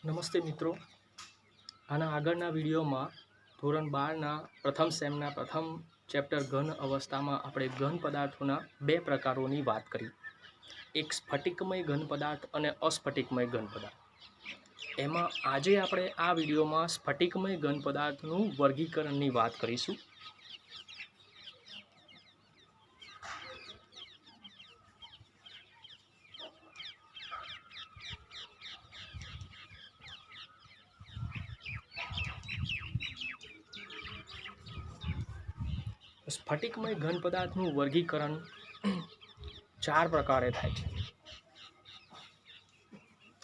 નમસ્તે મિત્રો, આના આગળના વિડીયોમાં ધોરણ 12ના પ્રથમ સેમના પ્રથમ ચેપ્ટર ઘન અવસ્થામાં આપણે ઘન પદાર્થોના બે પ્રકારોની વાત કરી. એક સ્ફટિકમય ઘન પદાર્થ અને અસ્ફટિકમય ઘન પદાર્થ. એમાં આજે આપણે આ વિડીયોમાં સ્ફટિકમય ઘન પદાર્થનું વર્ગીકરણની વાત કરીશું. સ્ફટિકમય ઘન પદાર્થનું વર્ગીકરણ ચાર પ્રકારે થાય છે.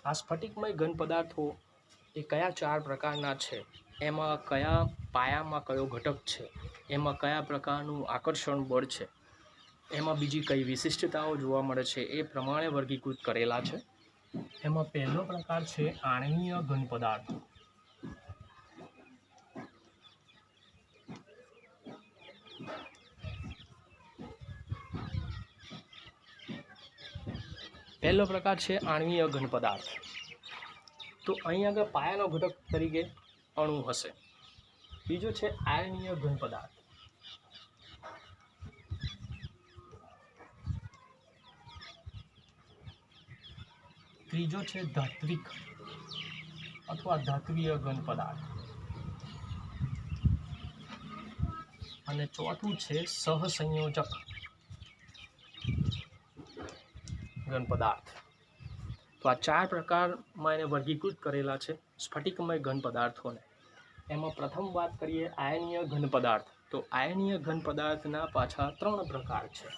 આ સ્ફટિકમય ઘન પદાર્થો એ કયા ચાર પ્રકારના છે, એમાં કયા પાયામાં કયો ઘટક છે, એમાં કયા પ્રકારનું આકર્ષણ બળ છે, એમાં બીજી કઈ વિશિષ્ટતાઓ જોવા મળે છે, એ પ્રમાણે વર્ગીકૃત કરેલા છે. એમાં પહેલો પ્રકાર છે આણ્વીય ઘન પદાર્થો. પહેલો પ્રકાર છે આણ્વીય ઘન પદાર્થ. તો અહીં આગળ પાયાનો ઘટક તરીકે અણુ હશે. બીજો છે આયનીય ઘન પદાર્થ. ત્રીજો છે ધાત્વિક અથવા ધાત્વીય ઘન પદાર્થ. અને ચોથું છે સહસંયોજક ઘન પદાર્થ. તો આ ચાર પ્રકારમાં એને વર્ગીકૃત કરેલા છે સ્ફટિકમય ઘન પદાર્થોને. એમાં પ્રથમ વાત કરીએ આયનીય ઘન પદાર્થ. તો આયનીય ઘન પદાર્થના પાછા ત્રણ પ્રકાર છે.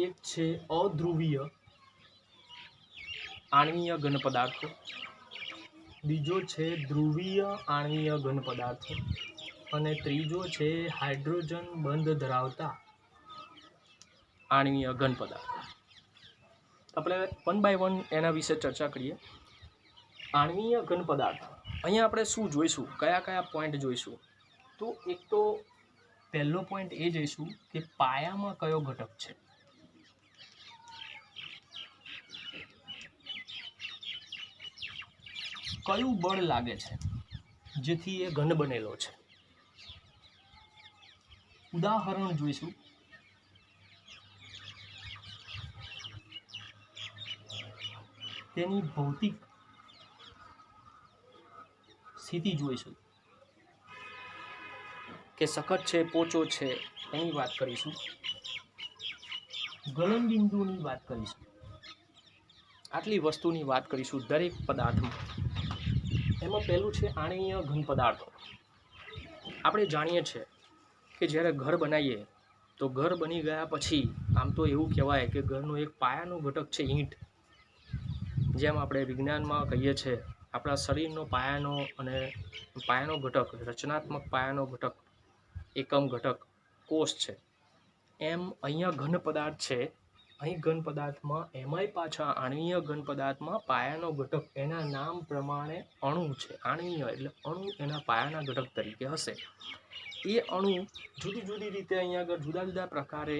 એક છે અધ્રુવીય આણ્વીય ઘન પદાર્થો, બીજો છે ધ્રુવીય આણ્વીય ઘન પદાર્થો, અને ત્રીજો છે હાઇડ્રોજન બંધ ધરાવતા આણ્વીય ઘન પદાર્થો. આપણે વન બાય વન એના વિશે ચર્ચા કરીએ. આણ્વીય ઘન પદાર્થ, અહીંયા આપણે શું જોઈશું, કયા કયા પોઈન્ટ જોઈશું? તો એક તો પહેલો પોઈન્ટ એ જોઈશું કે પાયામાં કયો ઘટક છે. કયું બળ લાગે છે જેથી એ ઘન બનેલો છે. ઉદાહરણ જોઈશું. તેની ભૌતિક સ્થિતિ જોઈશું કે સખત છે, પોચો છે, એની વાત કરીશું. ગલનબિંદુની વાત કરીશું. આટલી વસ્તુની વાત કરીશું દરેક પદાર્થમાં. એમાં પહેલું છે આણ્વીય ઘન પદાર્થો. આપણે જાણીએ છીએ કે જ્યારે ઘર બનાવીએ તો ઘર બની ગયા પછી આમ તો એવું કહેવાય કે ઘરનો એક પાયાનો ઘટક છે ઈંટ. જેમ આપણે વિજ્ઞાનમાં કહીએ છીએ આપણા શરીરનો પાયાનો ઘટક, રચનાત્મક પાયાનો ઘટક, એકમ ઘટક કોષ છે, એમ અહીંયા ઘન પદાર્થ છે. અહીં ઘન પદાર્થમાં એમાંય પાછા આણ્વીય ઘન પદાર્થમાં પાયાનો ઘટક એના નામ પ્રમાણે અણુ છે. આણ્વીય એટલે અણુ એના પાયાના ઘટક તરીકે હશે. એ અણુ જુદી જુદી રીતે અહીંયા આગળ જુદા જુદા પ્રકારે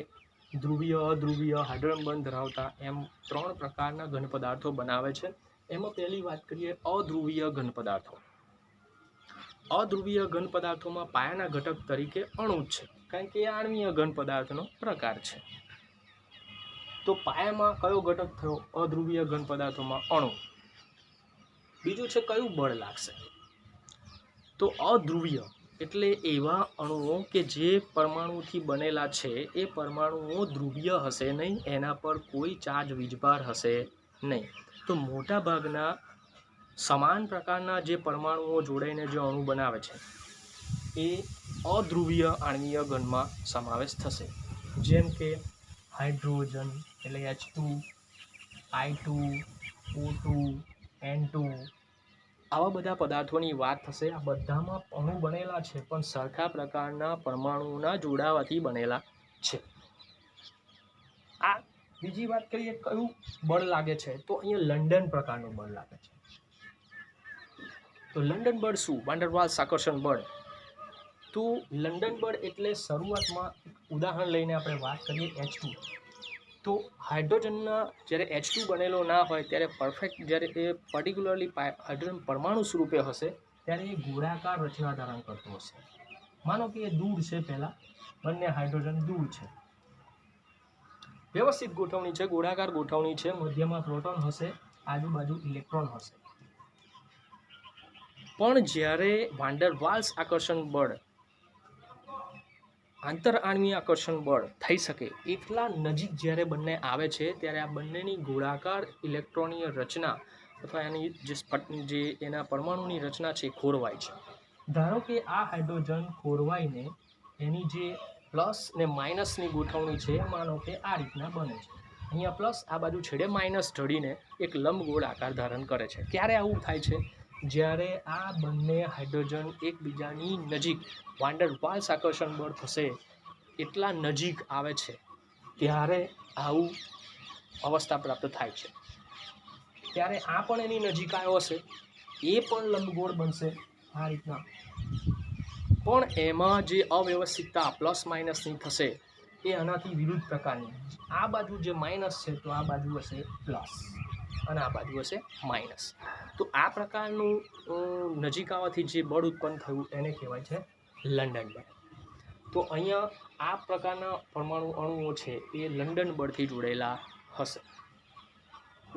ધ્રુવીય, અધ્રુવીય, હાઇડ્રોજન બંધ ધરાવતા એમ ત્રણ પ્રકારના ઘન પદાર્થો બનાવે છે. એમાં પહેલી વાત કરીએ અધ્રુવીય ઘન પદાર્થો. અધ્રુવીય ઘન પદાર્થોમાં પાયાના ઘટક તરીકે અણુ જ છે, કારણ કે એ આણ્વીય ઘન પદાર્થનો પ્રકાર છે. તો પાયામાં કયો ઘટક થયો? અધ્રુવીય ઘન પદાર્થોમાં અણુ. બીજું છે કયું બળ લાગશે? તો અધ્રુવીય એટલે એવા અણુઓ કે જે પરમાણુથી બનેલા છે, એ પરમાણુઓ ધ્રુવીય હશે નહીં, એના પર કોઈ ચાર્જ વીજભાર હશે નહીં. તો મોટા ભાગના સમાન પ્રકારના જે પરમાણુઓ જોડાઈને જે અણુ બનાવે છે એ અધ્રુવીય આણ્વીય ઘનમાં સમાવેશ થશે. જેમ કે હાઇડ્રોજન એટલે H2, I2, O2, N2, આવા બધા પદાર્થોની વાત થશે. આ બધામાં અણુ બનેલા છે પણ સરખા પ્રકારના પરમાણુના જોડાવાથી બનેલા છે. આ બીજી વાત કરીએ કયું બળ લાગે છે, તો અહીંયા લંડન પ્રકારનું બળ લાગે છે. તો લંડન બળ શું? વાન ડર વાલ્સ આકર્ષણ બળ. તો લંડન બળ એટલે શરૂઆતમાં ઉદાહરણ લઈને આપણે વાત કરીએ H2. તો હાઇડ્રોજનના જ્યારે H2 બનેલો ના હોય ત્યારે પરફેક્ટ જ્યારે એ પર્ટિક્યુલરલી હાઇડ્રોજન પરમાણુ સ્વરૂપે હશે ત્યારે એ ગોળાકાર રચના ધારણ કરતો હશે. માનો કે એ દૂર છે, પહેલાં બંને હાઇડ્રોજન દૂર છે, વ્યવસ્થિત ગોઠવણી છે, ગોળાકાર ગોઠવણી છે, મધ્યમાં પ્રોટોન હશે, આજુબાજુ ઇલેક્ટ્રોન હશે. પણ જ્યારે વાન ડર વાલ્સ આકર્ષણ બળ, આંતરઆણ્વીય આકર્ષણ બળ થઈ શકે એટલા નજીક જ્યારે બંને આવે છે ત્યારે આ બંનેની ગોળાકાર ઇલેક્ટ્રોનીય રચના અથવા એની જે એના પરમાણુની રચના છે એ ખોરવાય છે. ધારો કે આ હાઇડ્રોજન ખોરવાઈને એની જે પ્લસ ને માઇનસની ગોઠવણી છે માનો કે આ રીતના બને છે. અહીંયા પ્લસ, આ બાજુ છેડે માઇનસ ઢળીને એક લંબગોળ આકાર ધારણ કરે છે. ક્યારે આવું થાય છે? જ્યારે આ બંને હાઇડ્રોજન એકબીજાની નજીક વાન ડર વાલ્સ આકર્ષણ બળ થશે એટલા નજીક આવે છે ત્યારે આવું અવસ્થા પ્રાપ્ત થાય છે. ત્યારે આ પણ એની નજીક આવ્યો હશે, એ પણ લંબગોળ બનશે આ રીતના. પણ એમાં જે અવ્યવસ્થિતતા પ્લસ માઇનસની થશે એ આનાથી વિરુદ્ધ પ્રકારની. આ બાજુ જે માઇનસ છે તો આ બાજુ હશે પ્લસ અને આ બાજુ હશે માઇનસ. તો આ પ્રકારનું નજીક આવવાથી જે બળ ઉત્પન્ન થયું એને કહેવાય છે લંડન બળ. તો અહીંયા આ પ્રકારના પરમાણુ અણુઓ છે એ લંડન બળથી જોડાયેલા હશે.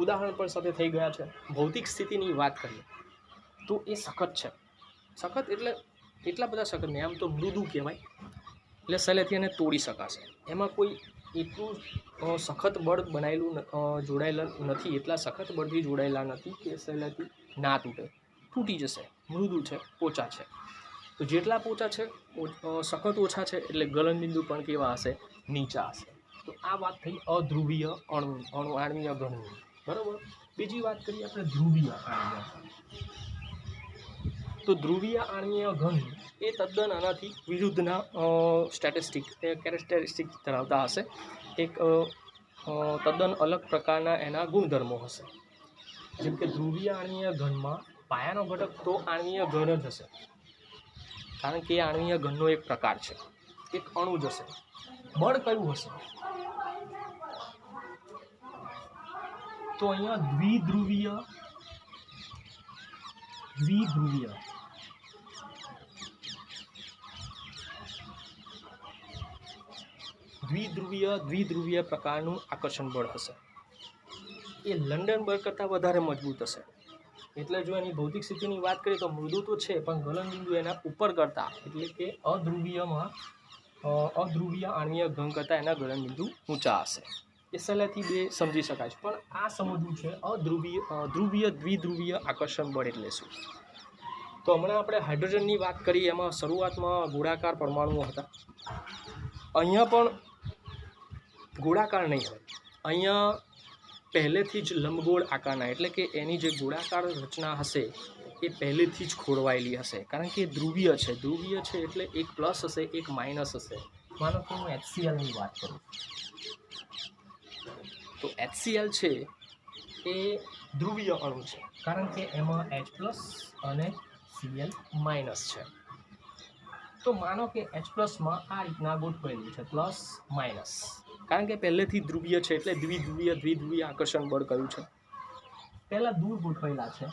ઉદાહરણ પણ સાથે થઈ ગયા છે. ભૌતિક સ્થિતિની વાત કરીએ તો એ સખત છે. સખત એટલે એટલા બધા સખત નહીં, આમ તો મૃદુ કહેવાય, એટલે સહેલેથી એને તોડી શકાશે. એમાં કોઈ એટલું સખત બળ બનાવેલું જોડાયેલા નથી, એટલા સખત બળથી જોડાયેલા નથી કે સહેલેથી ના તૂટે, તૂટી જશે. મૃદુ છે, પોચા છે. તો જેટલા પોચા છે, સખત ઓછા છે, એટલે ગલનબિંદુ પણ કેવા હશે? નીચા હશે. તો આ વાત થઈ અધ્રુવીય આણ્વીય ઘનની. બરાબર. બીજી વાત કરીએ આપણે ધ્રુવીય આણ્વીય. તો ધ્રુવીય આણ્વીય ઘન એ તદ્દન આનાથી વિરુદ્ધના કેરેક્ટરિસ્ટિક ધરાવતા હશે. એક તદ્દન અલગ પ્રકારના એના ગુણધર્મો હશે. જેમ કે ધ્રુવીય આણ્વીય ઘનમાં પાયાનો ઘટક તો આણ્વીય ઘન જ હશે, કારણ કે એ આણ્વીય ઘનનો એક પ્રકાર છે, એક અણુ જ હશે. બળ કયું હશે? તો અહીંયા દ્વિધ્રુવીય પ્રકારનું આકર્ષણ બળ હશે. એ લંડન બળ કરતાં વધારે મજબૂત હશે. એટલે જો એની ભૌતિક સ્થિતિની વાત કરીએ તો મૃદુ તો છે, પણ ગલનબિંદુ એના ઉપર કરતાં, એટલે કે અધ્રુવીય આણ્વીય ઘન કરતાં એના ગલનબિંદુ ઊંચા હશે. એ સહેલાઈથી બે સમજી શકાય છે. પણ આ સમજવું છે દ્વિધ્રુવીય આકર્ષણ બળ એટલે શું. તો હમણાં આપણે હાઇડ્રોજનની વાત કરી, એમાં શરૂઆતમાં ગોળાકાર પરમાણુઓ હતા. અહીંયા પણ ગોળાકાર નહીં હોય, અહીંયા પહેલેથી જ લંબગોળ આકારના, એટલે કે એની જે ગોળાકાર રચના હશે એ પહેલેથી જ ખોરવાયેલી હશે. કારણ કે ધ્રુવીય છે એટલે એક પ્લસ હશે, એક માઇનસ હશે. માનો કે હું HClની વાત કરું તો HCl છે એ ધ્રુવીય અણુ છે, કારણ કે એમાં H+ અને Cl- છે. તો માનો કે H+ માં આ રીતના ગોઠવાયેલું છે, પ્લસ માઇનસ, કારણ કે પહેલેથી ધ્રુવીય છે એટલે દ્વિધ્રુવીય આકર્ષણ બળ કયું છે? પહેલા દૂર ગોઠવાયેલા છે.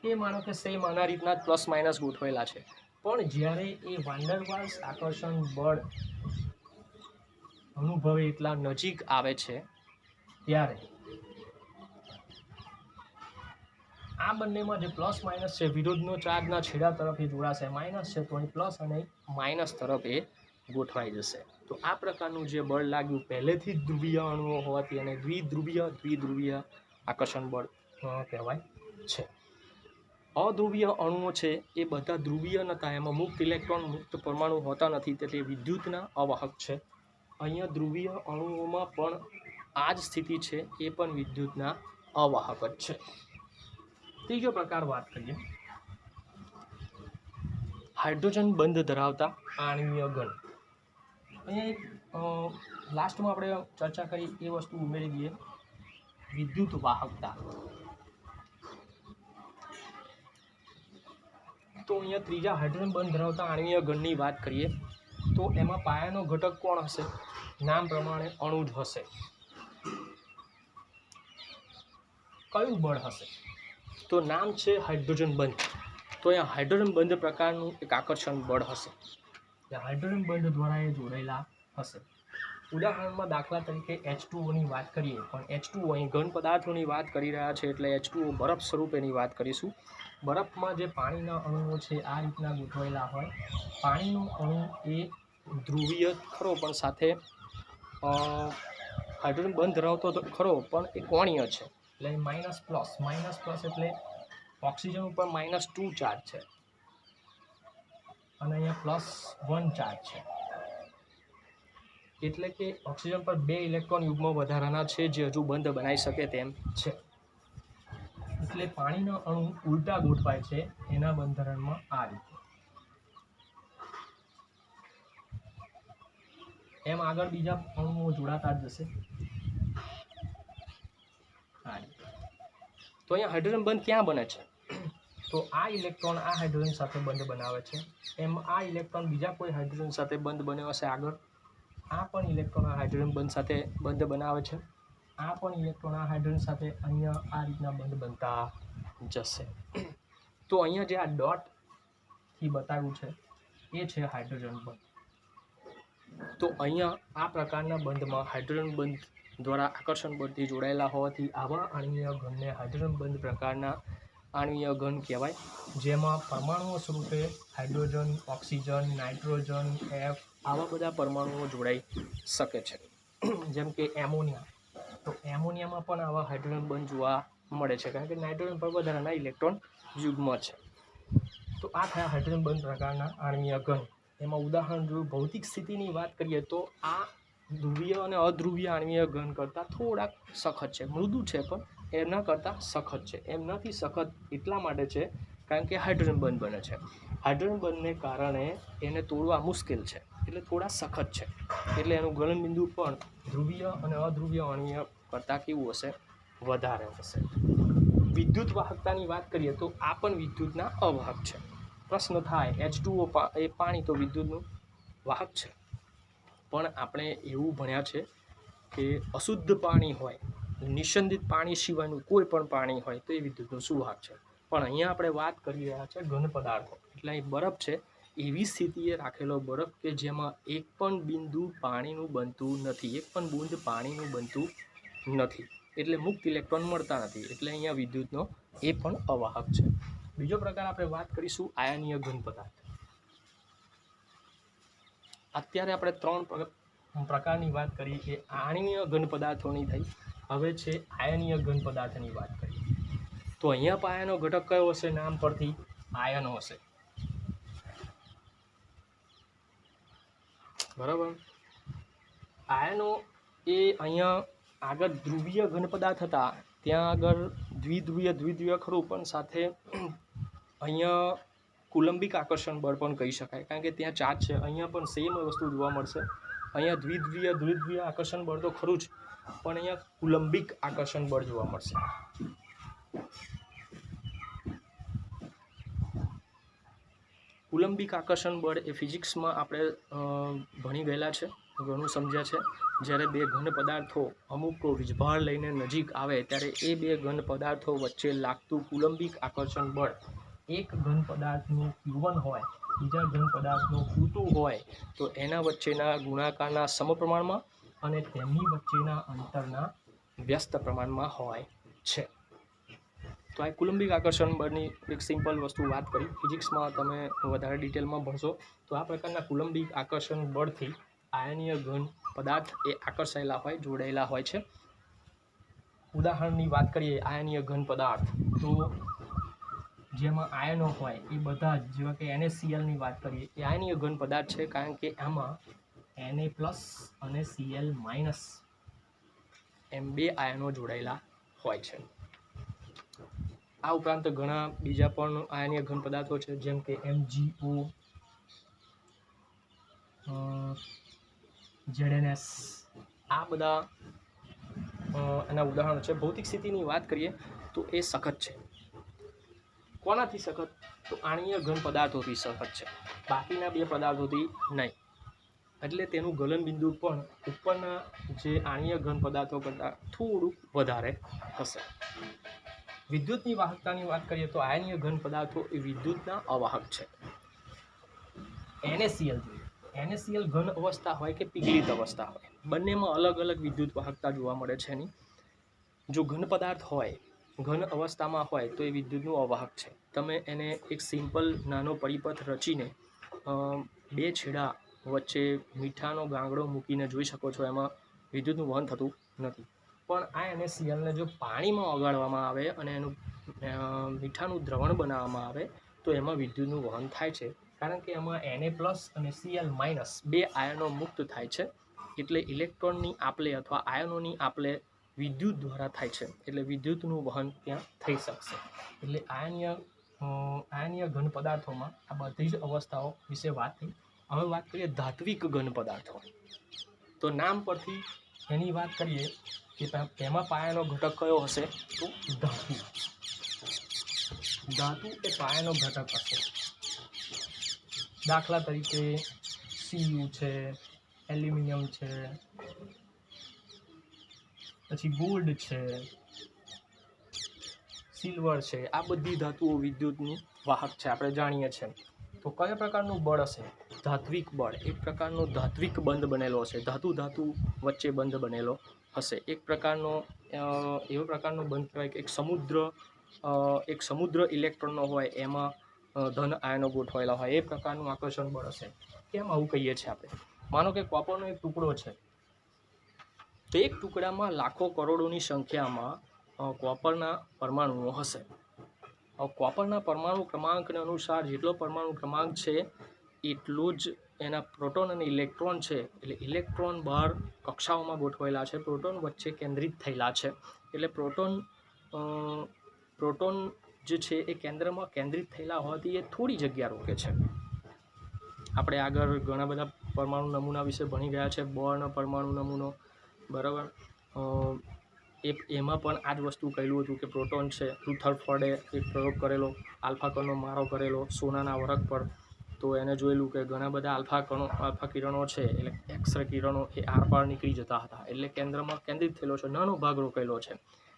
એ માનો કે સેમ આના રીતના પ્લસ માઇનસ ગોઠવાયેલા છે. પણ જ્યારે એ વાન ડર વાલ્સ આકર્ષણ બળ અનુભવે એટલા નજીક આવે છે ત્યારે આ બંનેમાં જે પ્લસ માઇનસ છે, વિરોધનો ચાર્જના છેડા તરફ એ જોડાશે. માઇનસ છે તો અહીં પ્લસ અને માઇનસ તરફ એ ગોઠવાઈ જશે. તો આ પ્રકારનું જે બળ લાગ્યું પહેલેથી જ ધ્રુવીય અણુઓ હોવાથી અને દ્વિધ્રુવીય આકર્ષણ બળ કહેવાય છે. અધ્રુવીય અણુઓ છે એ બધા ધ્રુવીય નતા, એમાં મુક્ત ઇલેક્ટ્રોન મુક્ત પરમાણુ હોતા નથી, એટલે વિદ્યુતના અવાહક છે. અહીંયા ધ્રુવીય અણુઓમાં પણ આ જ સ્થિતિ છે, એ પણ વિદ્યુતના અવાહક જ છે. ત્રીજો પ્રકાર વાત કરીએ, હાઇડ્રોજન બંધ ધરાવતા આણ્વીય ઘન. અહીંયા એક લાસ્ટમાં આપણે ચર્ચા કરી એ વસ્તુ ઉમેરી દઈએ, વિદ્યુત વાહકતા. તો અહીંયા ત્રીજા હાઇડ્રોજન બંધ ધરાવતા આણ્વીય ઘનની વાત કરીએ તો એમાં પાયાનો ઘટક કોણ હશે? નામ પ્રમાણે અણુ જ હશે. કયું બળ હશે? તો નામ છે હાઇડ્રોજન બંધ. તો અહીંયા હાઇડ્રોજન બંધ પ્રકારનું એક આકર્ષણ બળ હશે. હાઇડ્રોજન બંધ દ્વારા એ જોડાયેલા હશે. ઉદાહરણમાં દાખલા તરીકે H2O ની વાત કરીએ, પણ H2O અહીં ઘન પદાર્થોની વાત કરી રહ્યા છે એટલે H2O બરફ સ્વરૂપેની વાત કરીશું. બરફમાં જે પાણીના અણુઓ છે આ રીતના ગોઠવાયેલા હોય. પાણીનો અણુ એ ધ્રુવીય ખરો પણ સાથે હાઇડ્રોજન બંધ ધરાવતો ખરો પણ એ કોણીય છે. એટલે માઇનસ પ્લસ એટલે ઓક્સિજન ઉપર -2 ચાર્જ છે અને અહીંયા +1 ચાર્જ છે. એટલે કે ઓક્સિજન પર 2 ઇલેક્ટ્રોન યુગ્મ વધારાના છે જે હજુ બંધ બનાવી શકે તેમ છે. એટલે પાણીના અણુ ઉલટા ગોઠવાય છે એના બંધારણમાં આ રીતે. એમ આગળ બીજા અણુઓ જોડાતા જ જશે આ રીતે. તો અહીંયા હાઇડ્રોજન બંધ ક્યાં બને છે? તો આ ઇલેક્ટ્રોન આ હાઇડ્રોજન સાથે બંધ બનાવે છે. એમ આ ઇલેક્ટ્રોન બીજા કોઈ હાઇડ્રોજન સાથે બંધ બન્યો હશે આગળ. આ પણ ઇલેક્ટ્રોન આ હાઇડ્રોજન બંધ સાથે બંધ બનાવે છે. આ પણ ઇલેક્ટ્રોન આ હાઇડ્રોજન સાથે અહીંયા આ રીતના બંધ બનતા જશે. તો અહીંયા જે આ ડોટથી બતાવ્યું છે એ છે હાઇડ્રોજન બંધ. તો અહીંયા આ પ્રકારના બંધમાં હાઇડ્રોજન બંધ દ્વારા આકર્ષણ બળથી જોડાયેલા હોવાથી આવા આણ્વીય ઘનને હાઇડ્રોજન બંધ પ્રકારના આણ્વીય ઘન કહેવાય, જેમાં પરમાણુઓ સ્વરૂપે હાઇડ્રોજન, ઓક્સિજન, નાઇટ્રોજન, F આવા બધા પરમાણુઓ જોડાઈ શકે છે. જેમ કે એમોનિયા. તો એમોનિયામાં પણ આવા હાઇડ્રોજન બંધ જોવા મળે છે કારણ કે નાઇટ્રોજન પર વધારાના ઇલેક્ટ્રોન યુગ્મ છે. તો આ થયા હાઇડ્રોજન બંધ પ્રકારના આણ્વીય ઘન. એમાં ઉદાહરણ જો ભૌતિક સ્થિતિની વાત કરીએ તો આ ધ્રુવીય અને અધ્રુવીય આણ્વીય ઘન કરતાં થોડાક સખત છે, મૃદુ છે પણ એમના કરતાં સખત છે. એમનાથી સખત એટલા માટે છે કારણ કે હાઇડ્રોજન બંધ બને છે. હાઇડ્રોજન બંધને કારણે એને તોડવા મુશ્કેલ છે એટલે થોડા સખત છે. એટલે એનું ગલનબિંદુ પણ ધ્રુવીય અને અધ્રુવીય આણ્વીય કરતાં કેવું હશે? વધારે હશે. વિદ્યુત વાહકતાની વાત કરીએ તો આ પણ વિદ્યુતના અવાહક છે. પ્રશ્ન થાય H2O એ પાણી તો વિદ્યુતનું વાહક છે, પણ આપણે એવું ભણ્યા છે કે અશુદ્ધ પાણી હોય, નિસંદિત પાણી સિવાયનું કોઈ પણ પાણી હોય તો એ વિદ્યુતનું સુવાહક છે. પણ અહીંયા આપણે વાત કરી રહ્યા છે ઘન પદાર્થો. એટલે અહીં બરફ છે, એવી સ્થિતિએ રાખેલો બરફ કે જેમાં એક પણ બિંદુ પાણીનું બનતું નથી, એક પણ બૂંદ પાણીનું બનતું નથી, એટલે મુક્ત ઇલેક્ટ્રોન મળતા નથી. એટલે અહીંયા વિદ્યુતનો એ પણ અવાહક છે. બીજો પ્રકાર આપણે વાત કરીશું આયનીય ઘન પદાર્થ. અત્યારે આપણે 3 પ્રકારની વાત કરી કે આણ્વીય ઘન પદાર્થોની થઈ. હવે છે આયનીય ઘન પદાર્થની વાત કરીએ. તો અહીંયા પાયાનો ઘટક કયો હશે? નામ પરથી આયનો હશે. બરાબર. આયનો એ અહીંયા આગળ ધ્રુવીય ઘન પદાર્થ હતા, ત્યાં આગળ દ્વિધ્રુવીય ખરું, પણ સાથે અહીંયા કુલંબિક આકર્ષણ બળ પણ કહી શકાય કારણ કે ત્યાં ચાર્જ છે. અહીંયા પણ સેમ વસ્તુ જોવા મળશે. અહીંયા દ્વિધ્રુવીય આકર્ષણ બળ તો ખરું જ, પણ અહીંયા કુલંબિક આકર્ષણ બળ જોવા મળશે. કુલંબિક આકર્ષણ બળ એ ફિઝિક્સમાં આપણે ભણી ગયેલા છે, ઘણું સમજ્યા છે. જ્યારે 2 ઘન પદાર્થો અમુક વીજભાર લઈને નજીક આવે ત્યારે એ 2 ઘન પદાર્થો વચ્ચે લાગતું કુલંબિક આકર્ષણ બળ એક ઘન પદાર્થનું Q1 હોય, બીજા ઘન પદાર્થનું Q2 હોય, તો એના વચ્ચેના ગુણાકારના સમપ્રમાણમાં અને તેમની વચ્ચેના અંતરના વ્યસ્ત પ્રમાણમાં હોય છે. તો આ કુલંબિક આકર્ષણ બળની એક સિમ્પલ વસ્તુ વાત કરી. ફિઝિક્સમાં તમે વધારે ડિટેલમાં ભણશો તો આ પ્રકારના કુલંબિક આકર્ષણ બળથી આયનીય ઘન પદાર્થ એ આકર્ષાયેલા હોય, જોડાયેલા હોય છે. ઉદાહરણની વાત કરીએ આયનીય ઘન પદાર્થ, તો જેમાં આયનો હોય એ બધા જ, જેવા કે NaClની વાત કરીએ, એ આયનીય ઘન પદાર્થ છે કારણ કે આમાં Na+ અને Cl- એમ 2 આયનો જોડાયેલા હોય છે. આ ઉપરાંત ઘણા બીજા પણ આયનીય ઘન પદાર્થો છે, જેમ કે MgO, ZnS, આ બધા એના ઉદાહરણો છે. ભૌતિક સ્થિતિની વાત કરીએ તો એ સખત છે. કોનાથી સખત? તો આણ્વીય ઘન પદાર્થોથી સખત છે, બાકીના 2 પદાર્થોથી નહીં. એટલે તેનું ગલનબિંદુ પણ ઉપરના જે આણ્વીય ઘન પદાર્થો કરતાં થોડુંક વધારે હશે. વિદ્યુતની વાહકતાની વાત કરીએ તો આયનીય ઘન પદાર્થો એ વિદ્યુતના અવાહક છે. NaCl NaCl ઘન અવસ્થા હોય કે પીગળિત અવસ્થા હોય, બંનેમાં અલગ અલગ વિદ્યુત વાહકતા જોવા મળે છે એની. જો ઘન પદાર્થ હોય, ઘન અવસ્થામાં હોય તો એ વિદ્યુતનું અવાહક છે. તમે એને એક સિમ્પલ નાનો પરિપથ રચીને બે છેડા વચ્ચે મીઠાનો ગાંગડો મૂકીને જોઈ શકો છો, એમાં વિદ્યુતનું વહન થતું નથી. પણ આ NaClને જો પાણીમાં ઓગાળવામાં આવે અને એનું મીઠાનું દ્રવણ બનાવવામાં આવે તો એમાં વિદ્યુતનું વહન થાય છે, કારણ કે એમાં Na+ અને Cl- બે આયનો મુક્ત થાય છે. એટલે ઇલેક્ટ્રોનની આપલે અથવા આયનોની આપલે વિદ્યુત દ્વારા થાય છે, એટલે વિદ્યુતનું વહન ત્યાં થઈ શકશે. એટલે આયનીય ઘન પદાર્થોમાં આ બધી જ અવસ્થાઓ વિશે વાત થઈ. હવે વાત કરીએ ધાત્વિક ઘન પદાર્થો. તો નામ પરથી એની વાત કરીએ કે તેમાં પાયાનો ઘટક કયો હશે, તો ધાતુ. ધાતુ એ પાયાનો ઘટક હશે. દાખલા તરીકે Cu છે, એલ્યુમિનિયમ છે, પછી ગોલ્ડ છે, સિલ્વર છે. આ બધી ધાતુઓ વિદ્યુતનું વાહક છે, આપણે જાણીએ છીએ. તો કયા પ્રકારનું બળ હશે, ધાત્વિક બળ. એક પ્રકારનો ધાત્વિક બંધ બનેલો હશે, ધાતુ વચ્ચે બંધ બનેલો હશે. એક પ્રકારનો એવો પ્રકારનો બંધ કહેવાય કે એક સમુદ્ર ઇલેક્ટ્રોનનો હોય, એમાં ધન આયનો ગોઠવાયેલા હોય, એ પ્રકારનું આકર્ષણ બળ હશે. કેમ આવું કહીએ છીએ આપણે? માનો કે કોપરનો એક ટુકડો છે, તો એક ટુકડામાં લાખો કરોડોની સંખ્યામાં કોપરના પરમાણુઓ હશે. કોપરના પરમાણુ ક્રમાંકને અનુસાર જેટલો પરમાણુ ક્રમાંક છે એટલો જ એના પ્રોટોન અને ઇલેક્ટ્રોન છે. એટલે ઇલેક્ટ્રોન બહાર કક્ષાઓમાં ગોઠવાયેલા છે, પ્રોટોન વચ્ચે કેન્દ્રિત થયેલા છે. એટલે પ્રોટોન જે છે એ કેન્દ્રમાં કેન્દ્રિત થયેલા હોવાથી એ થોડી જગ્યા રોકે છે. આપણે આગળ ઘણા બધા પરમાણુ નમૂના વિશે ભણી ગયા છે, બોર્ન પરમાણુ નમૂનો, બરાબર. એમાં પણ આ જ વસ્તુ કહેલું હતું કે પ્રોટોન છે, રુથરફોર્ડે એક પ્રયોગ કરેલો, આલ્ફા કણનો મારો કરેલો સોનાના વરખ પર. તો એને જોયેલું કે ઘણા બધા આલ્ફા કિરણો છે, એટલે એક્સ કિરણો એ આરપાર નીકળી જતા હતા. એટલે કેન્દ્રમાં કેન્દ્રિત થયેલો છે, નાનો ભાગ રોકેલો છે.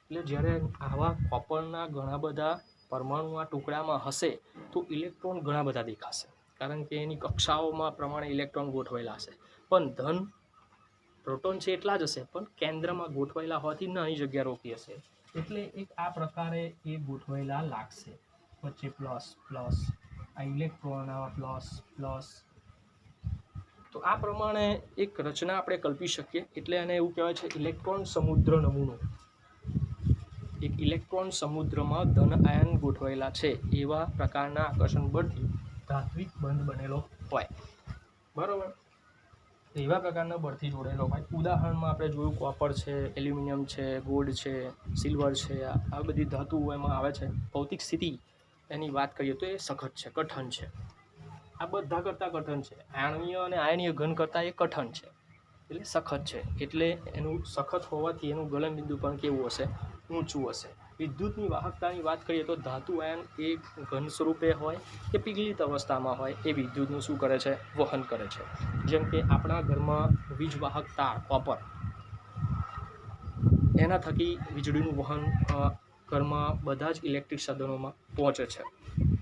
એટલે જ્યારે આવા કોપરના ઘણા બધા પરમાણુ આ ટુકડામાં હશે તો ઇલેક્ટ્રોન ઘણા બધા દેખાશે, કારણ કે એની કક્ષાઓમાં પ્રમાણે ઇલેક્ટ્રોન ગોઠવાયેલા હશે. પણ પ્રોટોન છે એટલા જ હશે, પણ કેન્દ્રમાં ગોઠવાયેલા હોવાથી નાની જગ્યા રોકી હશે. એટલે એક આ પ્રકારે એ ગોઠવાયેલા લાગશે, વચ્ચે પ્લસ પ્લસ, આ ઇલેક્ટ્રોન પ્લસ. તો આ પ્રમાણે એક રચના આપણે કલ્પી શકીએ. એટલે એને એવું કહેવાય છે ઇલેક્ટ્રોન સમુદ્ર નમૂનો. એક ઇલેક્ટ્રોન સમુદ્રમાં ધન આયન ગોઠવાયેલા છે એવા પ્રકારના આકર્ષણ બળથી ધાત્વિક બંધ બનેલો હોય, બરાબર. એવા પ્રકારના બળથી જોડેલો હોય. ઉદાહરણમાં આપણે જોયું કોપર છે, એલ્યુમિનિયમ છે, ગોલ્ડ છે, સિલ્વર છે, આ બધી ધાતુઓ એમાં આવે છે. ભૌતિક સ્થિતિ એની વાત કરીએ તો એ સખત છે, કઠણ છે. આ બધા કરતાં કઠણ છે, આણ્વીય અને આયનીય ઘન કરતાં એ કઠણ છે, એટલે સખત છે. એટલે એનું સખત હોવાથી એનું ગલનબિંદુ પણ કેવું હશે, ઊંચું હશે. વિદ્યુતની વાહકતાની વાત કરીએ તો ધાતુ આયન એ ઘન સ્વરૂપે હોય કે પીગળિત અવસ્થામાં હોય, એ વિદ્યુતનું શું કરે છે, વહન કરે છે. જેમ કે આપણા ઘરમાં વીજ વાહક તાર કોપર, એના થકી વીજળીનું વહન ઘરમાં બધા જ ઇલેક્ટ્રિક સાધનોમાં પહોંચે છે.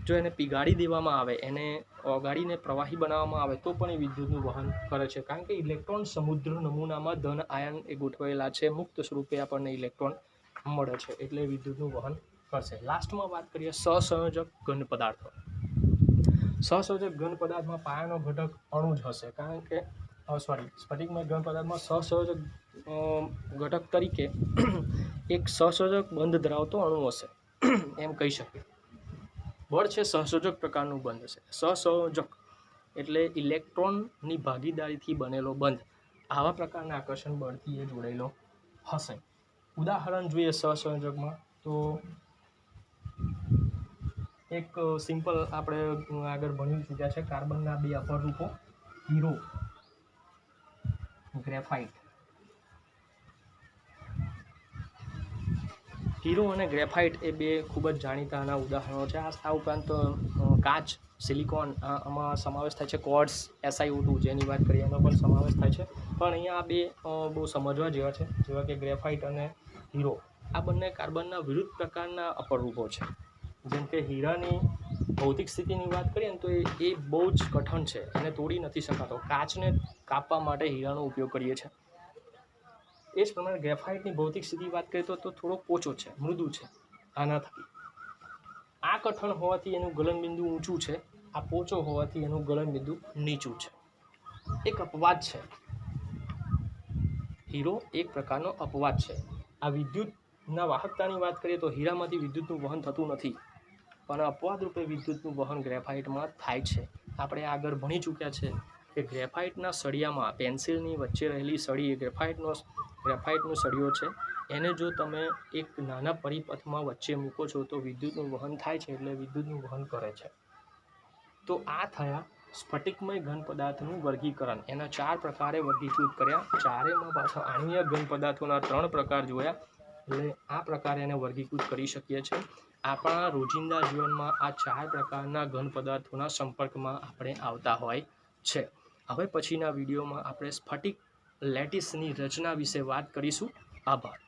જો એને પીગાળી દેવામાં આવે, એને ઓગાળીને પ્રવાહી બનાવવામાં આવે તો પણ એ વિદ્યુતનું વહન કરે છે, કારણ કે ઇલેક્ટ્રોન સમુદ્ર નમૂનામાં ધન આયન એ ગોઠવાયેલા છે, મુક્ત સ્વરૂપે આપણને ઇલેક્ટ્રોન મળે છે, એટલે વિદ્યુતનું વહન કરશે. લાસ્ટમાં વાત કરીએ સહસંયોજક ઘન પદાર્થો. સહસંયોજક ઘન પદાર્થમાં પાયાનો ઘટક અણુ જ હશે, કારણ કે સ્ફટિકમય ઘન પદાર્થમાં સહસંયોજક ઘટક તરીકે એક સહસંયોજક બંધ ધરાવતો અણુ હશે, એમ કહી શકીએ. બળ છે સહસંયોજક પ્રકારનું બંધ હશે. સહસંયોજક એટલે ઇલેક્ટ્રોનની ભાગીદારીથી બનેલો બંધ. આવા પ્રકારના આકર્ષણ બળથી એ જોડેલો હશે. ઉદાહરણ જોઈએ સહસંયોજકમાં તો એક સિમ્પલ આપણે આગળ ભણી ચૂક્યા છે, કાર્બનના બે અપર રૂપો, હીરો, ગ્રેફાઇટ. હીરો અને ગ્રેફાઇટ એ બે ખૂબ જ જાણીતાના ઉદાહરણો છે. આ ઉપરાંત કાચ, સિલિકોન, આમાં સમાવેશ થાય છે. ક્વાર્ટઝ, SiO2 જેની વાત કરીએ એનો પણ સમાવેશ થાય છે. પણ અહીંયા આ બે બહુ સમજવા જેવા છે, જેવા કે ગ્રેફાઇટ અને હીરો. આ બંને કાર્બનના વિરુદ્ધ પ્રકારના અપરૂપો છે. જેમ કે હીરાની ભૌતિક સ્થિતિની વાત કરીએ ને તો એ બહુ જ કઠણ છે, એને તોડી નથી શકાતો. કાચને કાપવા માટે હીરાનો ઉપયોગ કરીએ છીએ. એ જ પ્રમાણે ગ્રેફાઇટની ભૌતિક સ્થિતિ વાત કરીએ તો થોડો પોચો છે, મૃદુ છે. આના થકી આ કઠણ હોવાથી એનું ગલનબિંદુ ઊંચું છે, આ પોચો હોવાથી એનું ગલનબિંદુ નીચું છે. એક અપવાદ છે. હીરો એક પ્રકારનો અપવાદ છે. આ વિદ્યુતના વાહકતાની વાત કરીએ તો હીરામાંથી વિદ્યુતનું વહન થતું નથી, પણ અપવાદ રૂપે વિદ્યુતનું વહન ગ્રેફાઇટમાં થાય છે. આપણે આગળ ભણી ચૂક્યા છે કે ગ્રેફાઇટના સળિયામાં પેન્સિલની વચ્ચે રહેલી સળી એ ગ્રેફાઇટનો સળિયો છે. એને જો તમે એક નાના પરિપથમાં વચ્ચે મૂકો છો તો વિદ્યુતનું વહન થાય છે, એટલે વિદ્યુતનું વહન કરે છે. તો આ થયા સ્ફટિકમય ઘન પદાર્થનું વર્ગીકરણ. એના 4 પ્રકારે વર્ગીકૃત કર્યા. ચારેયમાં પાછા આણ્વીય ઘન પદાર્થોના 3 પ્રકાર જોયા. એટલે આ પ્રકારે એને વર્ગીકૃત કરી શકીએ છીએ. આપણા રોજિંદા જીવનમાં આ 4 પ્રકારના ઘન પદાર્થોના સંપર્કમાં આપણે આવતા હોય છે. હવે પછીના વિડીયોમાં આપણે સ્ફટિક લેટિસની રચના વિશે વાત કરીશું. આભાર.